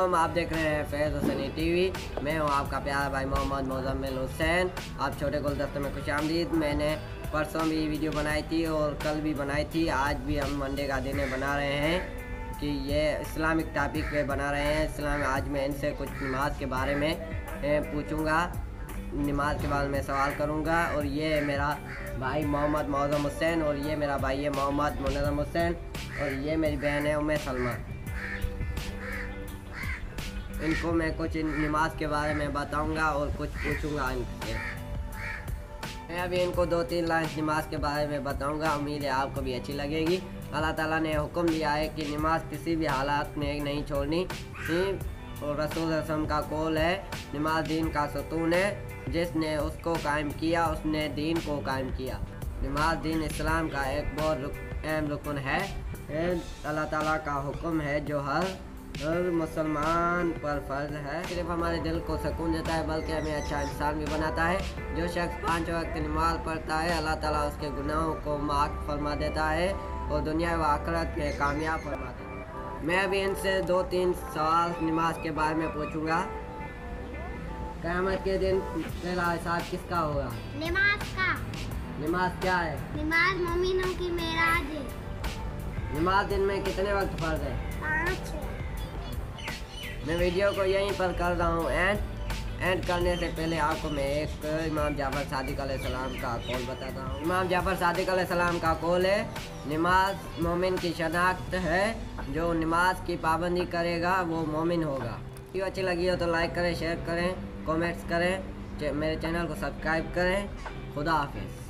अस्सलामुअलैकुम, आप देख रहे हैं फैज़ हुसैनी टीवी। मैं हूं आपका प्यारा भाई मोहम्मद मुज़म्मिल हुसैन। आप छोटे गुलदस्ते में खुशामदीद। मैंने परसों भी वीडियो बनाई थी और कल भी बनाई थी। आज भी हम मंडे का दिन बना रहे हैं कि ये इस्लामिक टॉपिक पे बना रहे हैं। इस्लाम आज मैं इनसे कुछ नमाज के बारे में पूछूंगा, नमाज के बारे में सवाल करूंगा। और ये मेरा भाई मोहम्मद मुअज़्ज़म हुसैन और ये मेरा भाई है मोहम्मद मुनज़्ज़म हुसैन और ये मेरी बहन है उम्मे सलमा। इनको मैं कुछ नमाज के बारे में बताऊंगा और कुछ पूछूंगा इनसे। मैं अभी इनको 2-3 लाइन नमाज के बारे में बताऊंगा। उम्मीद है आपको भी अच्छी लगेगी। अल्लाह ताला ने हुक्म दिया है कि नमाज किसी भी हालात में नहीं छोड़नी और रसूल रसम का कौल है, नमाज दीन का सतून है, जिसने उसको कायम किया उसने दीन को कायम किया। नमाज दीन इस्लाम का एक बहुत अहम रुकन है। अल्लाह ताला का हुक्म है जो हर मुसलमान पर फर्ज है। सिर्फ हमारे दिल को सुकून देता है बल्कि हमें अच्छा इंसान भी बनाता है। जो शख्स 5 वक्त नमाज पढ़ता है अल्लाह ताला उसके गुनाहों को माफ़ फरमा देता है और दुनिया व आखिरत में कामयाब फरमा देता है। मैं अभी इनसे 2-3 सवाल नमाज के बारे में पूछूंगा। क़यामत के दिन पहला हिसाब किसका होगा? नमाज का। नमाज क्या है? नमाज मोमिनों की मेराज है। नमाज दिन में कितने वक्त फर्ज है? 5। मैं वीडियो को यहीं पर कर रहा हूँ एंड करने से पहले आपको मैं एक इमाम जाफ़र सादिक अलैहिस्सलाम का कौल बताता हूँ। इमाम जाफ़र सादिक अलैहिस्सलाम का कौल है, नमाज मोमिन की शनाख्त है, जो नमाज की पाबंदी करेगा वो मोमिन होगा। वीडियो अच्छी लगी हो तो लाइक करें, शेयर करें, कमेंट्स करें, मेरे चैनल को सब्सक्राइब करें। खुदा हाफिज़।